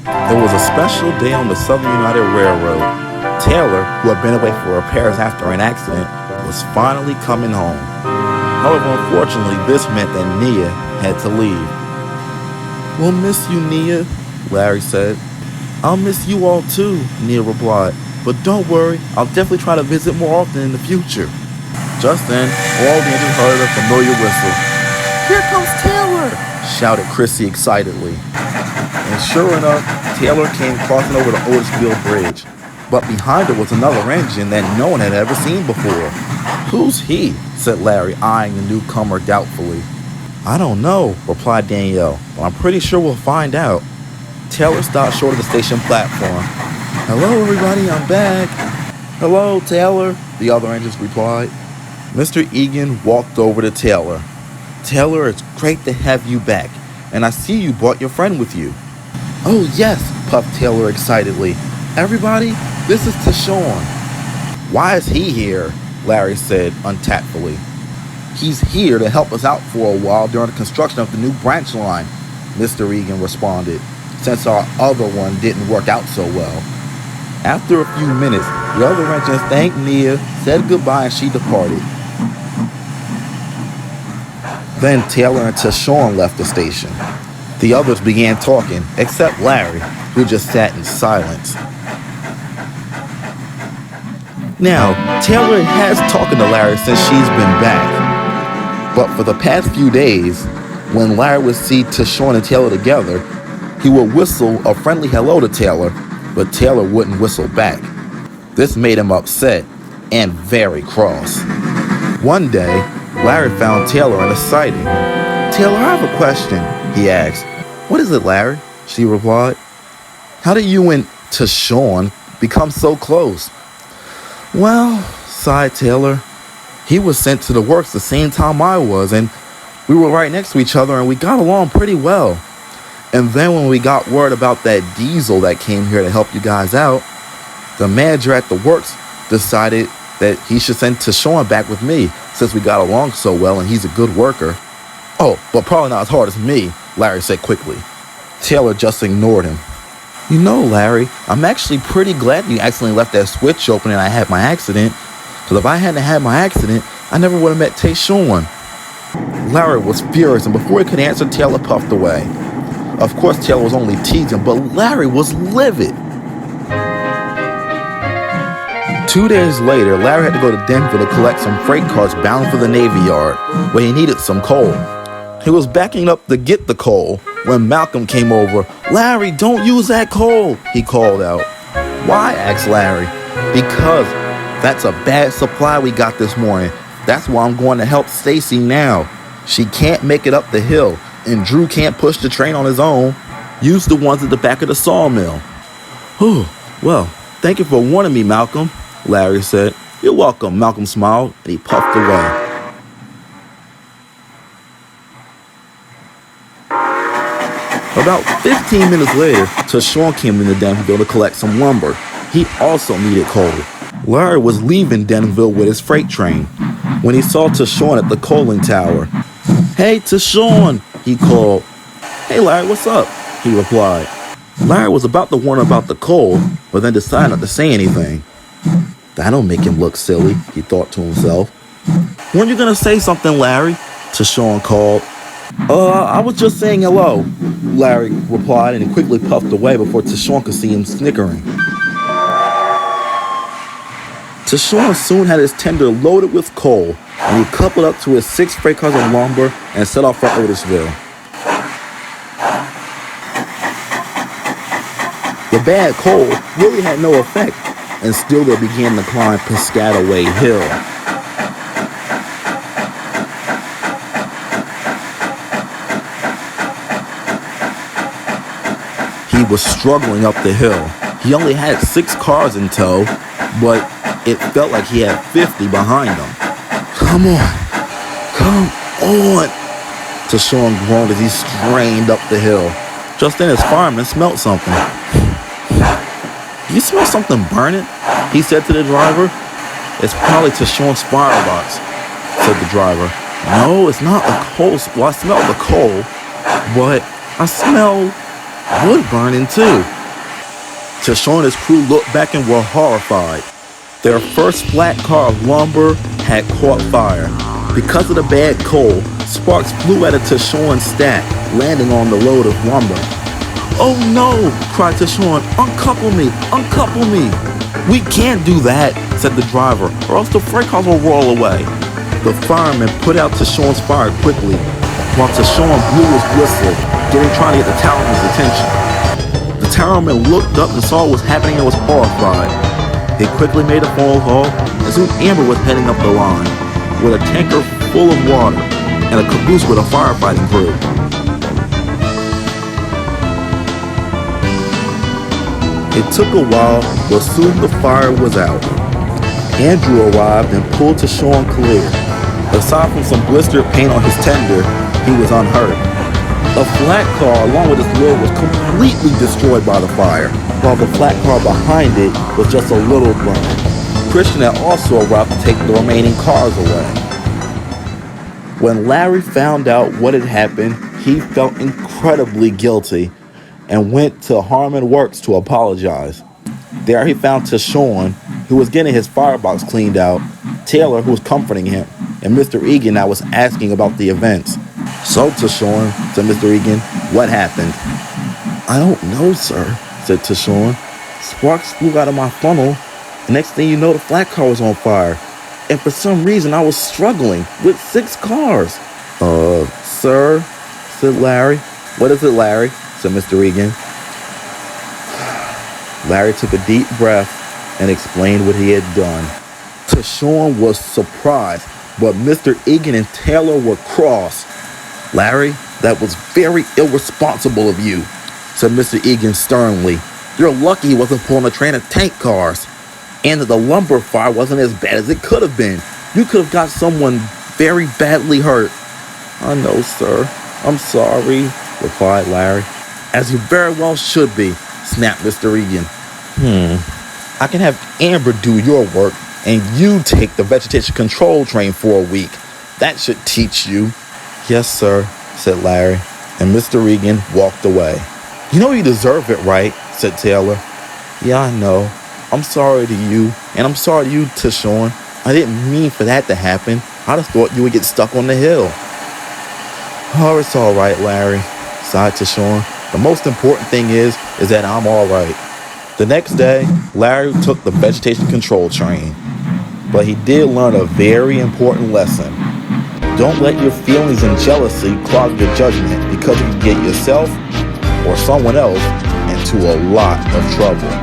It was a special day on the Southern United Railroad. Taylor, who had been away for repairs after an accident, was finally coming home. However, unfortunately, this meant that Nia had to leave. "We'll miss you, Nia," Larry said. "I'll miss you all too," Nia replied. "But don't worry, I'll definitely try to visit more often in the future." Just then, all the engines heard a familiar whistle. "Here comes Taylor!" shouted Kryssy excitedly. And sure enough, Taylor came crossing over the Otisville Bridge. But behind her was another engine that no one had ever seen before. "Who's he?" said Larry, eyeing the newcomer doubtfully. "I don't know," replied Danielle, "but I'm pretty sure we'll find out." Taylor stopped short of the station platform. "Hello, everybody, I'm back." "Hello, Taylor," the other engines replied. Mr. Egan walked over to Taylor. "Taylor, it's great to have you back, and I see you brought your friend with you." "Oh, yes," puffed Taylor excitedly. "Everybody, this is Tashaun." "Why is he here?" Larry said untactfully. "He's here to help us out for a while during the construction of the new branch line," Mr. Egan responded, "since our other one didn't work out so well." After a few minutes, the other engines thanked Nia, said goodbye, and she departed. Then Taylor and Tashaun left the station. The others began talking, except Larry, who just sat in silence. Now, Taylor has talking to Larry since she's been back. But for the past few days, when Larry would see Tashaun and Taylor together, he would whistle a friendly hello to Taylor, but Taylor wouldn't whistle back. This made him upset and very cross. One day, Larry found Taylor in a sighting. "Taylor, I have a question," he asked. "What is it, Larry?" she replied. "How did you and Tashaun become so close?" "Well," sighed Taylor, "he was sent to the works the same time I was, and we were right next to each other, and we got along pretty well. And then when we got word about that diesel that came here to help you guys out, the manager at the works decided that he should send Tashaun back with me, since we got along so well and he's a good worker." "Oh, but probably not as hard as me," Larry said quickly. Taylor just ignored him. "You know, Larry, I'm actually pretty glad you accidentally left that switch open and I had my accident, because if I hadn't had my accident, I never would have met Tashaun." Larry was furious, and before he could answer, Taylor puffed away. Of course, Taylor was only teasing, but Larry was livid. 2 days later, Larry had to go to Denver to collect some freight cars bound for the Navy Yard, where he needed some coal. He was backing up to get the coal when Malcolm came over. "Larry, don't use that coal," he called out. "Why?" asked Larry. "Because that's a bad supply we got this morning. That's why I'm going to help Stacy now. She can't make it up the hill, and Drew can't push the train on his own. Use the ones at the back of the sawmill." "Whew, well, thank you for warning me, Malcolm," Larry said. "You're welcome," Malcolm smiled, and he puffed away. About 15 minutes later, Tashaun came into Denville to collect some lumber. He also needed coal. Larry was leaving Denville with his freight train when he saw Tashaun at the coaling tower. "Hey, Tashaun," he called. "Hey, Larry, what's up?" he replied. Larry was about to warn him about the coal, but then decided not to say anything. "That'll make him look silly," he thought to himself. "Weren't you going to say something, Larry?" Tashaun called. I was just saying hello," Larry replied, and he quickly puffed away before Tashaun could see him snickering. Tashaun soon had his tender loaded with coal, and he coupled up to his 6 freight cars of lumber and set off for Otisville. The bad coal really had no effect, and still they began to climb Piscataway Hill. He was struggling up the hill. He only had 6 cars in tow, but it felt like he had 50 behind him. Come on, Tashaun groaned as he strained up the hill. Just then his fireman smelled something. "You smell something burning?" he said to the driver. "It's probably Tashaun's firebox," said the driver. "No, it's not a coal. Well, I smell the coal, but I smell wood burning too," Tashaun and his crew looked back and were horrified. Their first flat car of lumber had caught fire. Because of the bad coal, sparks flew out of Tashaun's stack, landing on the load of lumber. "Oh no!" cried Tashaun. "Uncouple me! Uncouple me!" "We can't do that," said the driver, "or else the freight cars will roll away." The fireman put out Tashaun's fire quickly, while Tashaun blew his whistle, trying to get the towerman's attention. The towerman looked up and saw what was happening and was horrified. He quickly made a phone call, and soon Amber was heading up the line, with a tanker full of water and a caboose with a firefighting crew. It took a while, but soon the fire was out. Andrew arrived and pulled Tashaun clear. Aside from some blistered paint on his tender, he was unhurt. A flat car along with its load was completely destroyed by the fire, while the flat car behind it was just a little burned. Christin had also arrived to take the remaining cars away. When Larry found out what had happened, he felt incredibly guilty and went to Harmon Works to apologize. There he found Tashaun, who was getting his firebox cleaned out, Taylor, who was comforting him, and Mr. Egan that was asking about the events. "So, Tashaun," said Mr. Egan, "what happened?" "I don't know, sir," said Tashaun. "Sparks flew out of my funnel, and next thing you know, the flat car was on fire. And for some reason, I was struggling with 6 cars. Sir," said Larry. "What is it, Larry?" said Mr. Egan. Larry took a deep breath and explained what he had done. Tashaun was surprised, but Mr. Egan and Taylor were cross. "Larry, that was very irresponsible of you," said Mr. Egan sternly. "You're lucky he wasn't pulling a train of tank cars, and that the lumber fire wasn't as bad as it could have been. You could have got someone very badly hurt." "I know, sir. I'm sorry," replied Larry. "As you very well should be," snapped Mr. Egan. "I can have Amber do your work, and you take the vegetation control train for a week. That should teach you." "Yes, sir," said Larry, and Mr. Egan walked away. "You know you deserve it, right?" said Taylor. "Yeah, I know. I'm sorry to you, and I'm sorry to you, Tashaun. I didn't mean for that to happen. I just thought you would get stuck on the hill." "Oh, it's all right, Larry," sighed Tashaun. "The most important thing is that I'm all right." The next day, Larry took the vegetation control train, but he did learn a very important lesson. Don't let your feelings and jealousy cloud your judgment, because you can get yourself or someone else into a lot of trouble.